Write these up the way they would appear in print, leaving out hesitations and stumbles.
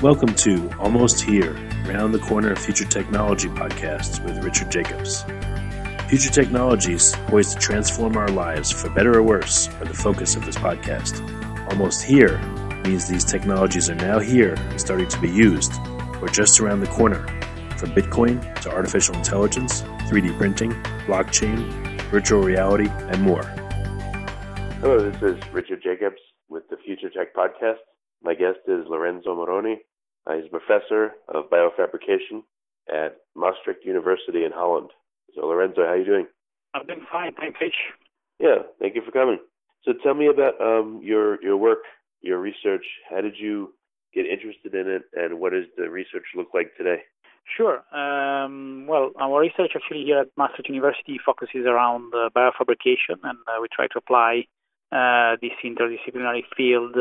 Welcome to Almost Here, Round the Corner Future Technology podcast with Richard Jacobs. Future technologies poised to transform our lives for better or worse are the focus of this podcast. Almost here means these technologies are now here and starting to be used, or just around the corner, from Bitcoin to artificial intelligence, 3D printing, blockchain, virtual reality, and more. Hello, this is Richard Jacobs with the Future Tech Podcast. My guest is Lorenzo Moroni. He's a professor of biofabrication at Maastricht University in Holland. So, Lorenzo, how are you doing? I'm doing fine, thanks, Rich. Yeah, thank you for coming. So tell me about your work, your research. How did you get interested in it, and what does the research look like today? Sure. Well, our research actually here at Maastricht University focuses around biofabrication, and we try to apply this interdisciplinary field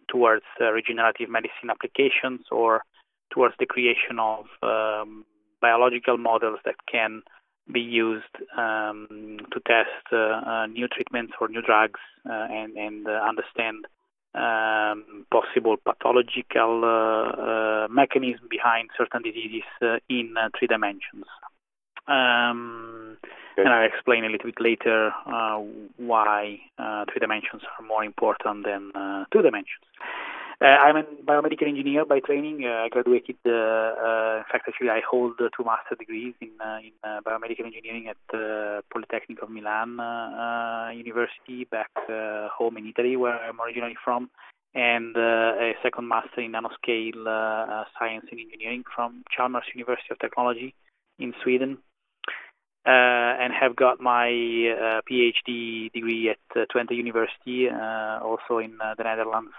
towards regenerative medicine applications or towards the creation of biological models that can be used to test new treatments or new drugs and understand possible pathological mechanism behind certain diseases in 3 dimensions. And I'll explain a little bit later why 3 dimensions are more important than 2 dimensions. I'm a biomedical engineer by training. I graduated, in fact, actually, I hold 2 master's degrees in biomedical engineering at Polytechnic of Milan University, back home in Italy, where I'm originally from, and a second master in nanoscale science and engineering from Chalmers University of Technology in Sweden. And have got my Ph.D. degree at Twente University, also in the Netherlands,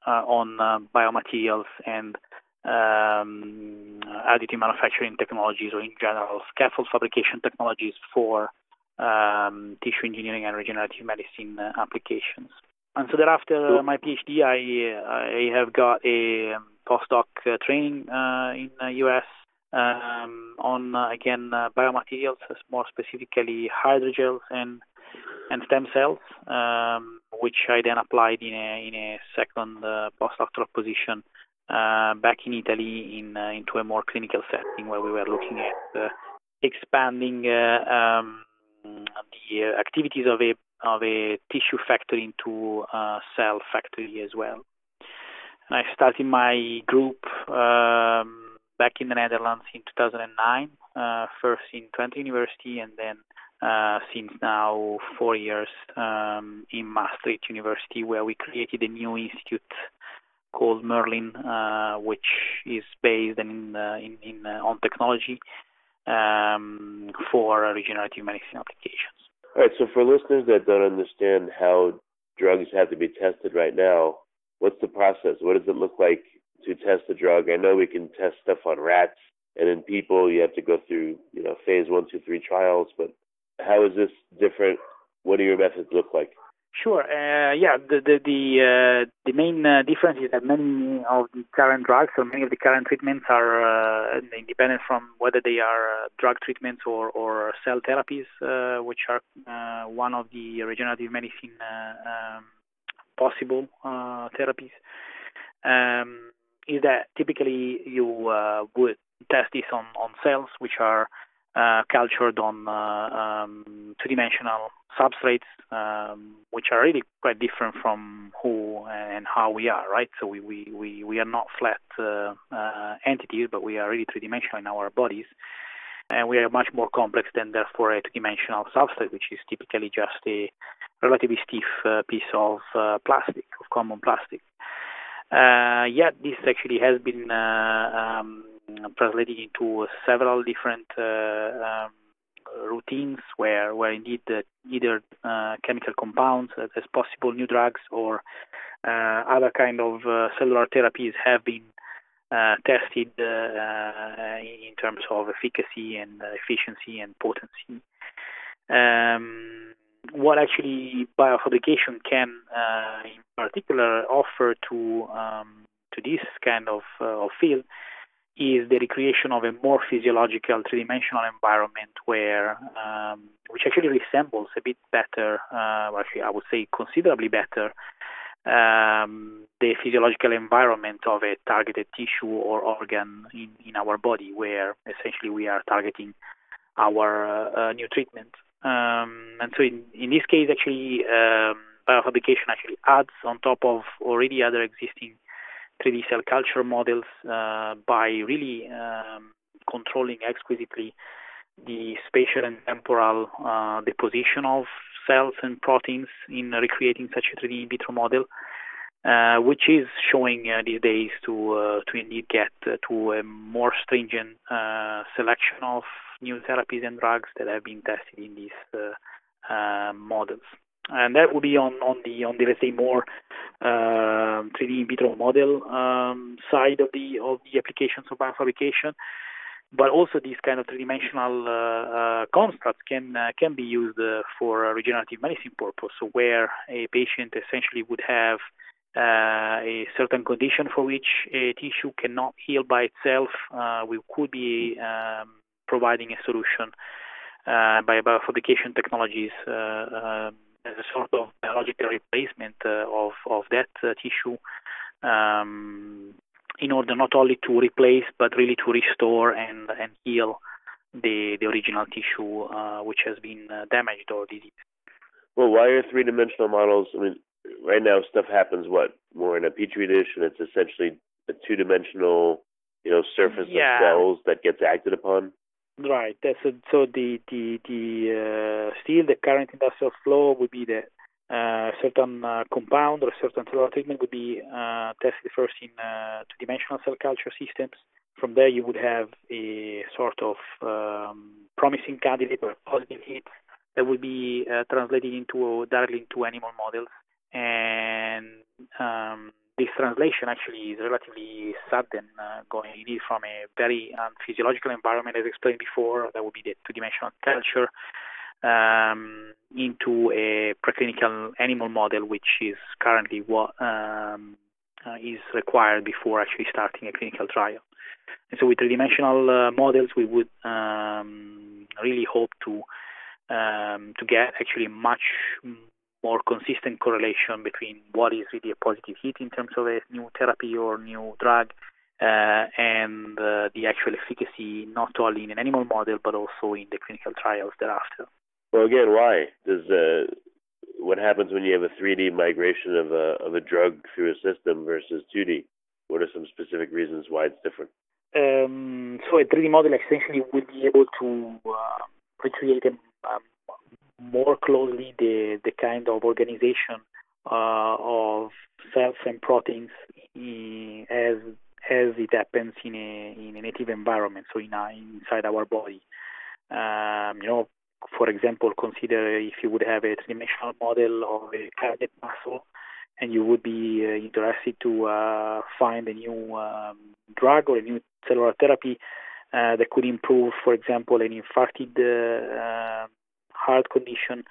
on biomaterials and additive manufacturing technologies, or in general, scaffold fabrication technologies for tissue engineering and regenerative medicine applications. And so thereafter my PhD, I have got a postdoc training in the U.S., on again biomaterials, more specifically hydrogels and stem cells, which I then applied in a second postdoctoral position back in Italy into a more clinical setting, where we were looking at expanding the activities of a tissue factory into a cell factory as well. And I started my group back in the Netherlands in 2009, first in Twente University, and then since now 4 years in Maastricht University, where we created a new institute called Merlin, which is based on technology for regenerative medicine applications. All right, so for listeners that don't understand how drugs have to be tested right now, what's the process? What does it look like to test a drug? I know we can test stuff on rats, and in people you have to go through, phase 1, 2, 3 trials, but how is this different? What do your methods look like? Sure. The main difference is that many of the current drugs or many of the current treatments are independent from whether they are drug treatments or cell therapies, which are one of the regenerative medicine possible therapies. Is that typically you would test this on cells which are cultured on 2-dimensional substrates, which are really quite different from who and how we are, right? So we are not flat entities, but we are really 3-dimensional in our bodies, and we are much more complex than, therefore, a 2-dimensional substrate, which is typically just a relatively stiff piece of plastic, of common plastic. Yet this actually has been translated into several different routines where indeed either chemical compounds as possible new drugs or other kind of cellular therapies have been tested in terms of efficacy and efficiency and potency. What actually biofabrication can, in particular, offer to this kind of field is the recreation of a more physiological 3-dimensional environment where, which actually resembles a bit better, actually I would say considerably better, the physiological environment of a targeted tissue or organ in our body, where essentially we are targeting our new treatment. And so in this case, actually, biofabrication actually adds on top of already other existing 3D cell culture models by really controlling exquisitely the spatial and temporal deposition of cells and proteins in recreating such a 3D in vitro model, which is showing these days to indeed get to a more stringent selection of new therapies and drugs that have been tested in these models. And that would be on the let's say more 3D in vitro model side of the applications of biofabrication. But also these kind of three-dimensional constructs can be used for a regenerative medicine purpose, so where a patient essentially would have a certain condition for which a tissue cannot heal by itself. We could be providing a solution by biofabrication technologies as a sort of biological replacement of that tissue, in order not only to replace but really to restore and heal the original tissue which has been damaged or diseased. Well, why are three-dimensional models? I mean, right now stuff happens more in a petri dish, and it's essentially a two-dimensional, surface of cells that gets acted upon. Right. So the still the current industrial flow would be that certain compound or certain cellular treatment would be tested first in two-dimensional cell culture systems. From there, you would have a sort of promising candidate or positive hit that would be translated directly into animal models. And this translation actually is relatively sudden, going indeed from a very physiological environment, as explained before, that would be the two-dimensional culture, into a preclinical animal model, which is currently what is required before actually starting a clinical trial. And so with three-dimensional models, we would really hope to get actually much more consistent correlation between what is really a positive hit in terms of a new therapy or new drug and the actual efficacy, not only in an animal model but also in the clinical trials thereafter. Well, again, why does what happens when you have a 3D migration of a drug through a system versus 2D? What are some specific reasons why it's different? So a 3D model essentially would be able to recreate more closely the kind of organization of cells and proteins as it happens in a native environment, so inside our body. For example, consider if you would have a three-dimensional model of a cardiac muscle, and you would be interested to find a new drug or a new cellular therapy that could improve, for example, an infarcted heart condition.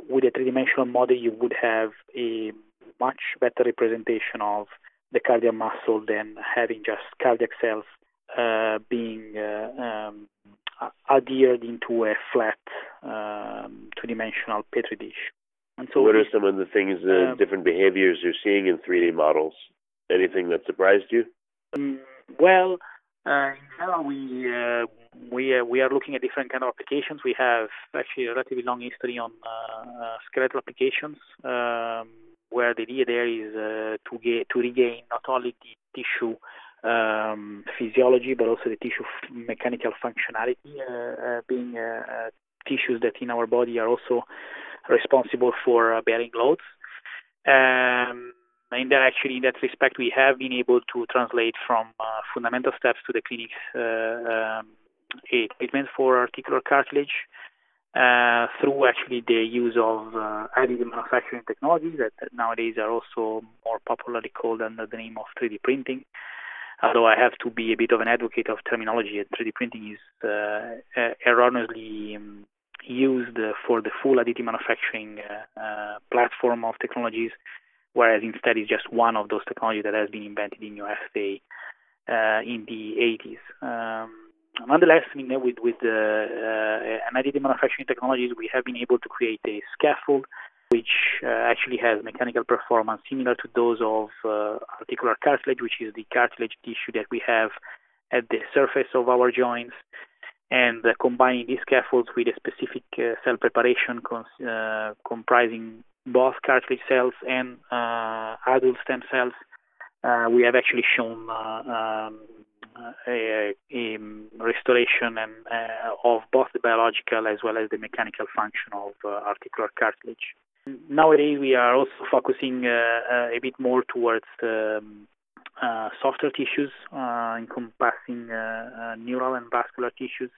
With a three-dimensional model, you would have a much better representation of the cardiac muscle than having just cardiac cells being adhered into a flat two-dimensional petri dish. And so, what are some of the things, different behaviors you're seeing in 3D models? Anything that surprised you? Well, in general, we are looking at different kind of applications. We have actually a relatively long history on skeletal applications, where the idea there is to regain not only the tissue physiology, but also the tissue mechanical functionality, being tissues that in our body are also responsible for bearing loads. In that respect, we have been able to translate from fundamental steps to the clinic a treatment for articular cartilage through actually the use of additive manufacturing technologies that nowadays are also more popularly called under the name of 3D printing. Although I have to be a bit of an advocate of terminology, 3D printing is erroneously used for the full additive manufacturing platform of technologies, whereas instead it's just one of those technologies that has been invented in USA in the 80s. Nonetheless, with an additive manufacturing technologies, we have been able to create a scaffold which actually has mechanical performance similar to those of articular cartilage, which is the cartilage tissue that we have at the surface of our joints, and combining these scaffolds with a specific cell preparation comprising both cartilage cells and adult stem cells, we have actually shown a restoration of both the biological as well as the mechanical function of articular cartilage. Nowadays, we are also focusing a bit more towards softer tissues, encompassing neural and vascular tissues,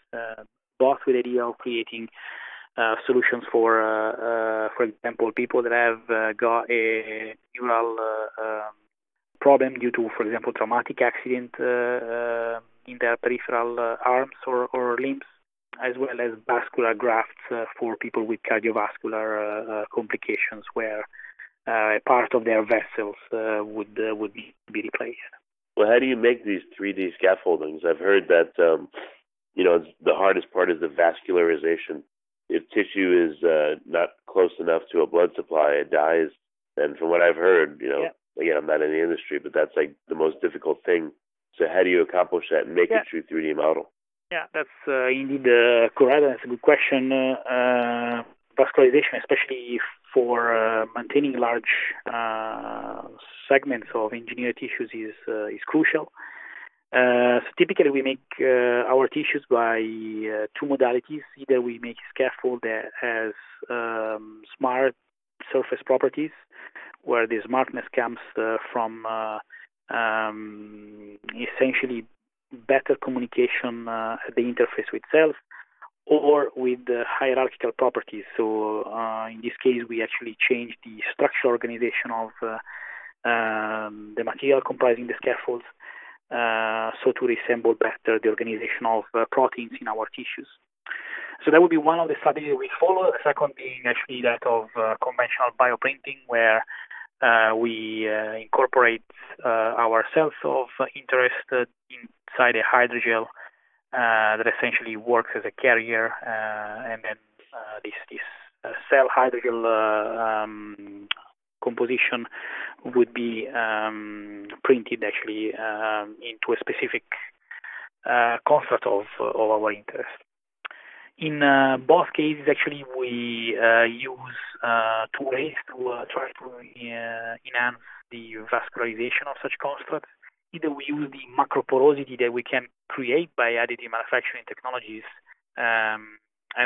both with the idea of creating solutions for example, people that have got a neural problem due to, for example, traumatic accident in their peripheral arms or limbs, as well as vascular grafts for people with cardiovascular complications where a part of their vessels would be replaced. Well, how do you make these 3D scaffoldings? I've heard that the hardest part is the vascularization. If tissue is not close enough to a blood supply, it dies. And from what I've heard, again, I'm not in the industry, but that's like the most difficult thing. So how do you accomplish that and make a true 3D model? Yeah, that's indeed correct. That's a good question. Vascularization, especially for maintaining large segments of engineered tissues, is crucial. So typically, we make our tissues by two modalities. Either we make a scaffold that has smart surface properties, where the smartness comes from essentially better communication at the interface with cells, or with hierarchical properties. So in this case, we actually change the structural organization of the material comprising the scaffolds, so to resemble better the organization of proteins in our tissues. So that would be one of the strategies we follow. The second being actually that of conventional bioprinting, where we incorporate our cells of interest inside a hydrogel that essentially works as a carrier, and then this cell hydrogel composition would be printed actually into a specific construct of our interest. In both cases, actually, we use two ways to try to enhance the vascularization of such constructs. Either we use the macroporosity that we can create by additive manufacturing technologies, and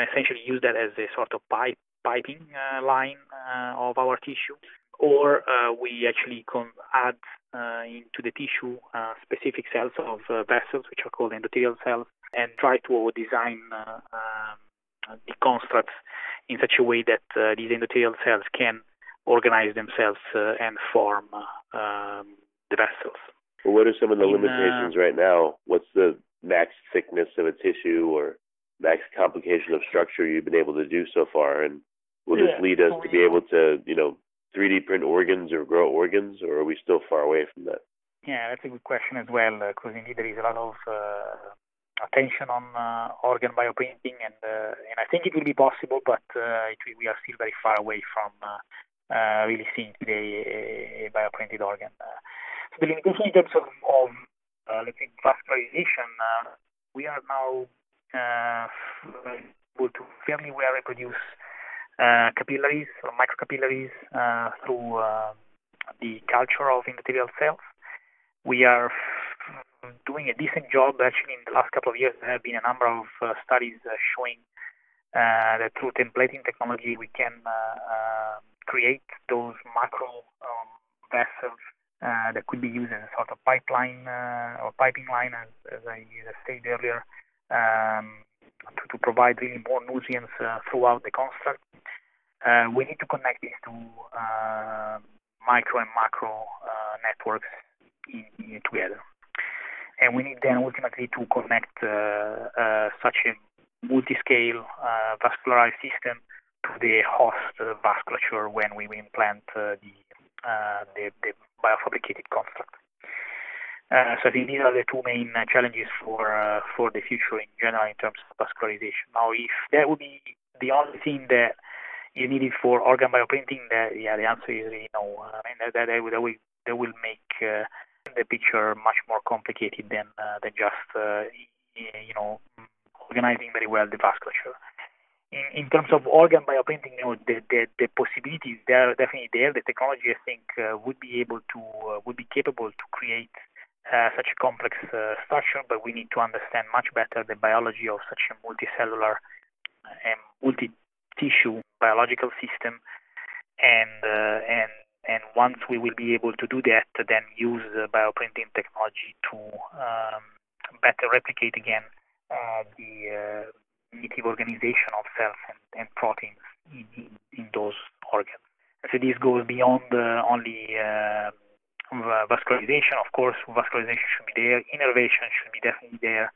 essentially use that as a sort of piping line of our tissue, or we actually add into the tissue specific cells of vessels, which are called endothelial cells, and try to design the constructs in such a way that these endothelial cells can organize themselves and form the vessels. Well, what are some of the limitations right now? What's the max thickness of a tissue or max complication of structure you've been able to do so far? And will this lead us to be able to, 3D print organs or grow organs, or are we still far away from that? Yeah, that's a good question as well, because indeed there is a lot of attention on organ bioprinting, and I think it will be possible, but we are still very far away from really seeing today a bioprinted organ. So the limitation in terms of let's say, vascularization, we are now able to fairly well reproduce capillaries or microcapillaries through the culture of endothelial cells. We are doing a decent job. Actually, in the last couple of years, there have been a number of studies showing that through templating technology, we can create those macro vessels that could be used as a sort of pipeline or piping line, as I stated earlier, to provide really more nutrients throughout the construct. We need to connect these two micro and macro networks together. And we need then ultimately to connect such a multi-scale vascularized system to the host vasculature when we implant the biofabricated construct. So I think these are the two main challenges for the future in general in terms of vascularization. Now, if that would be the only thing that is needed for organ bioprinting? The answer is really no. I mean, that will make the picture much more complicated than just organizing very well the vasculature. In terms of organ bioprinting, the possibilities they are definitely there. The technology, I think, would be capable to create such a complex structure, but we need to understand much better the biology of such a multicellular and multi-tissue biological system, and once we will be able to do that, then use bioprinting technology to better replicate again the native organization of cells and proteins in those organs. So this goes beyond only vascularization. Of course, vascularization should be there. Innervation should be definitely there.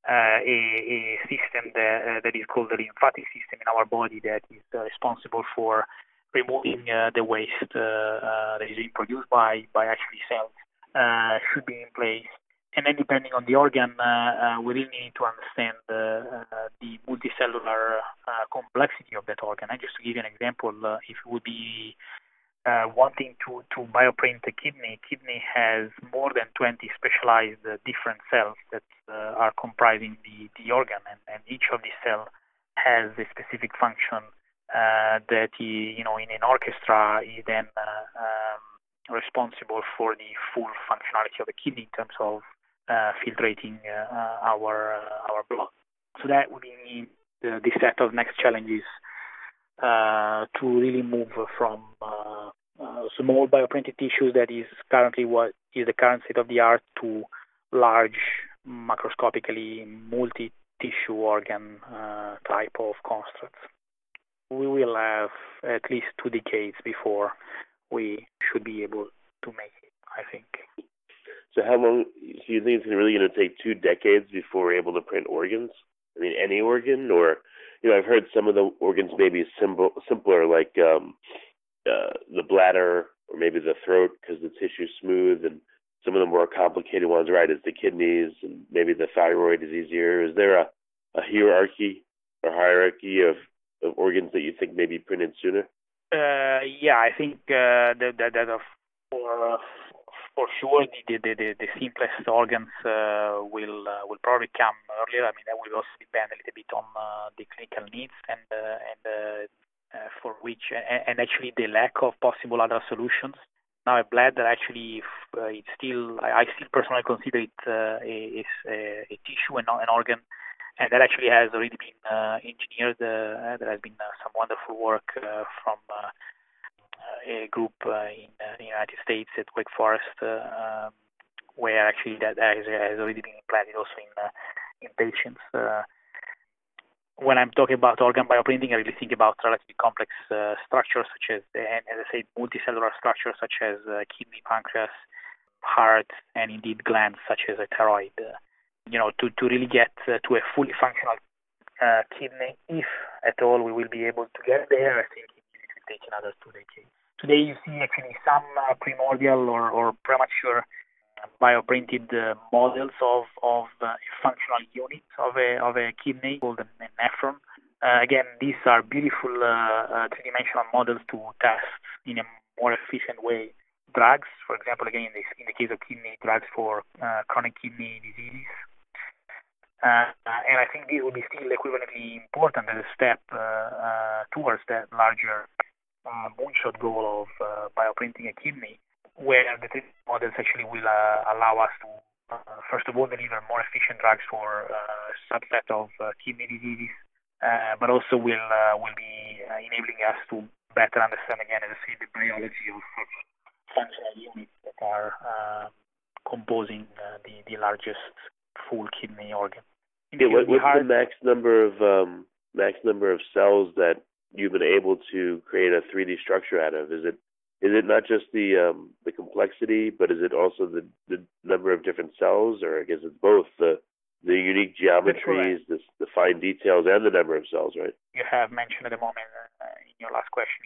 A system that is called the lymphatic system in our body that is responsible for removing the waste that is being produced by actually cells should be in place. And then depending on the organ, we really need to understand the multicellular complexity of that organ. And just to give you an example, if we would be wanting to bioprint a kidney has more than 20 specialized different cells that are comprising the organ, and each of these cells has a specific function that in an orchestra is then responsible for the full functionality of the kidney in terms of filtrating our blood. So that would be the set of next challenges to really move from small bioprinted tissues that is currently what is the current state of the art to large macroscopically multi-tissue organ type of constructs. We will have at least 2 decades before we should be able to make it, I think. So how long do you think it's really going to take 2 decades before we're able to print organs? I mean, any organ? Or, I've heard some of the organs may be simpler, like the bladder or maybe the throat because the tissue's smooth, and some of the more complicated ones, right, is the kidneys, and maybe the thyroid is easier. Is there a hierarchy or hierarchy of organs that you think may be printed sooner? I think that for sure the simplest organs will probably come earlier. I mean, that will also depend a little bit on the clinical needs and for which and actually the lack of possible other solutions. Now, a bladder actually I still personally consider it a tissue and not an organ. And that actually has already been engineered. There has been some wonderful work from a group in the United States at Wake Forest, where actually that has already been implanted also in patients. When I'm talking about organ bioprinting, I really think about relatively complex structures such as, as I said, multicellular structures such as kidney, pancreas, heart, and indeed glands such as a thyroid. To really get to a fully functional kidney, if at all we will be able to get there, I think it will take another 2 decades. Today you see actually some primordial or premature bioprinted models of functional units of a kidney called a nephron. Again, these are beautiful 3-dimensional models to test in a more efficient way drugs. For example, again, in the case of kidney, drugs for chronic kidney disease. And I think this will be still equivalently important as a step towards that larger moonshot goal of bioprinting a kidney, where the 3D models actually will allow us to, first of all, deliver more efficient drugs for a subset of kidney diseases, but also will be enabling us to better understand, again, as I say, the biology of functional units that are composing the largest full kidney organ. What's the max number of cells that you've been able to create a 3D structure out of? Is it not just the complexity, but is it also the number of different cells, or I guess it's both the unique geometries, the fine details, and the number of cells, right? You have mentioned at the moment in your last question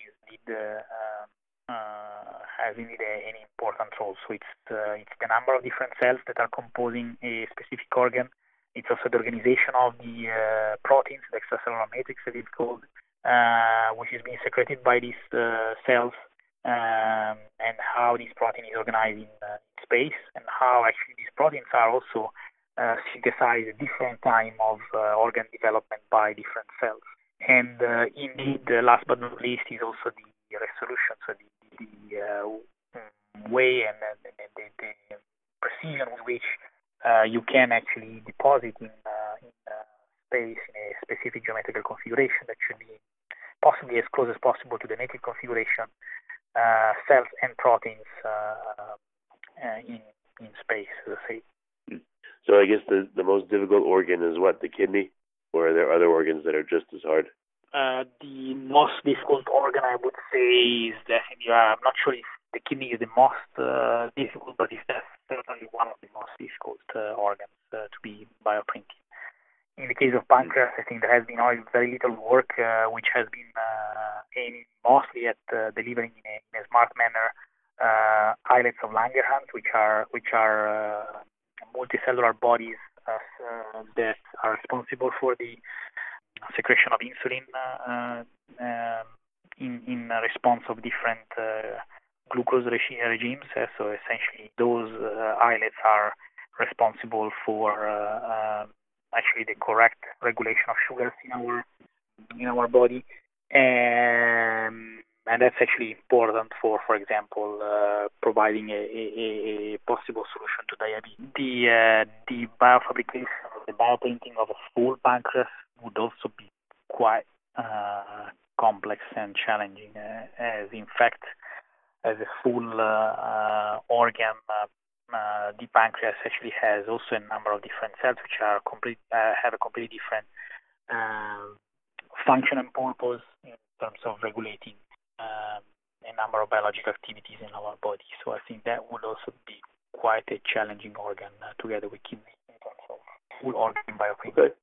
has indeed an important role. So it's the number of different cells that are composing a specific organ. It's also the organization of the proteins, the extracellular matrix that it's called, which is being secreted by these cells, and how this protein is organized in space, and how actually these proteins are also synthesized at different time of organ development by different cells. And indeed, last but not least, is also the resolution, so the way and the precision with which you can actually deposit in space in a specific geometrical configuration that should be possibly as close as possible to the native configuration, cells and proteins in space, let's say. So I guess the most difficult organ is what, the kidney? Or are there other organs that are just as hard? The most difficult organ, I would say, is definitely, I'm not sure if the kidney is the most difficult, but it's certainly one of the most difficult organs to be bioprinted. In the case of pancreas, I think there has been very little work which has been aiming mostly at delivering in a smart manner islets of Langerhans, which are multicellular bodies that are responsible for the secretion of insulin in response of different glucose regimes. So essentially, those islets are responsible for actually the correct regulation of sugars in our body, and that's actually important for example, providing a possible solution to diabetes. The biofabrication, the bioprinting of a full pancreas would also be quite complex and challenging, as in fact, as a full organ, the pancreas actually has also a number of different cells which are have a completely different function and purpose in terms of regulating a number of biological activities in our body. So I think that would also be quite a challenging organ together with kidney in terms of full organ bioprinting. Okay.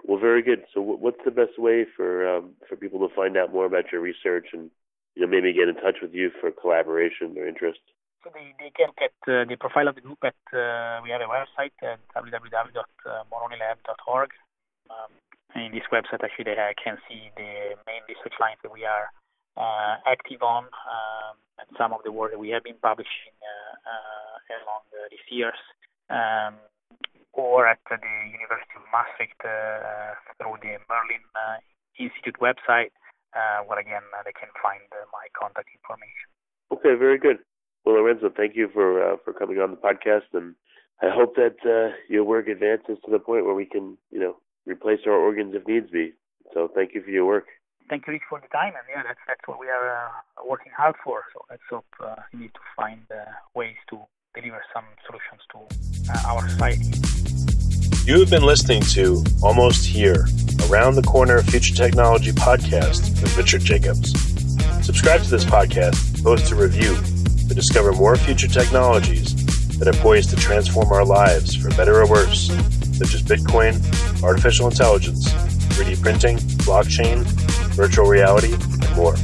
Well, very good. So what's the best way for people to find out more about your research and maybe get in touch with you for collaboration or interest? So they can get the profile of the group at, we have a website at www.moronilab.org. In this website, actually, they can see the main research lines that we are active on, and some of the work that we have been publishing along these years, or at the University of Maastricht through the Merlin Institute website, where again they can find my contact information. Okay, very good. Well, Lorenzo, thank you for coming on the podcast, and I hope that your work advances to the point where we can, replace our organs if needs be. So thank you for your work. Thank you, Rich, for the time, and that's what we are working hard for. So let's hope we need to find ways to deliver some solutions to our society. You have been listening to Almost Here, Around the Corner Future Technology podcast with Richard Jacobs. Subscribe to this podcast, post a review to discover more future technologies that are poised to transform our lives for better or worse, such as Bitcoin, artificial intelligence, 3D printing, blockchain, virtual reality, and more.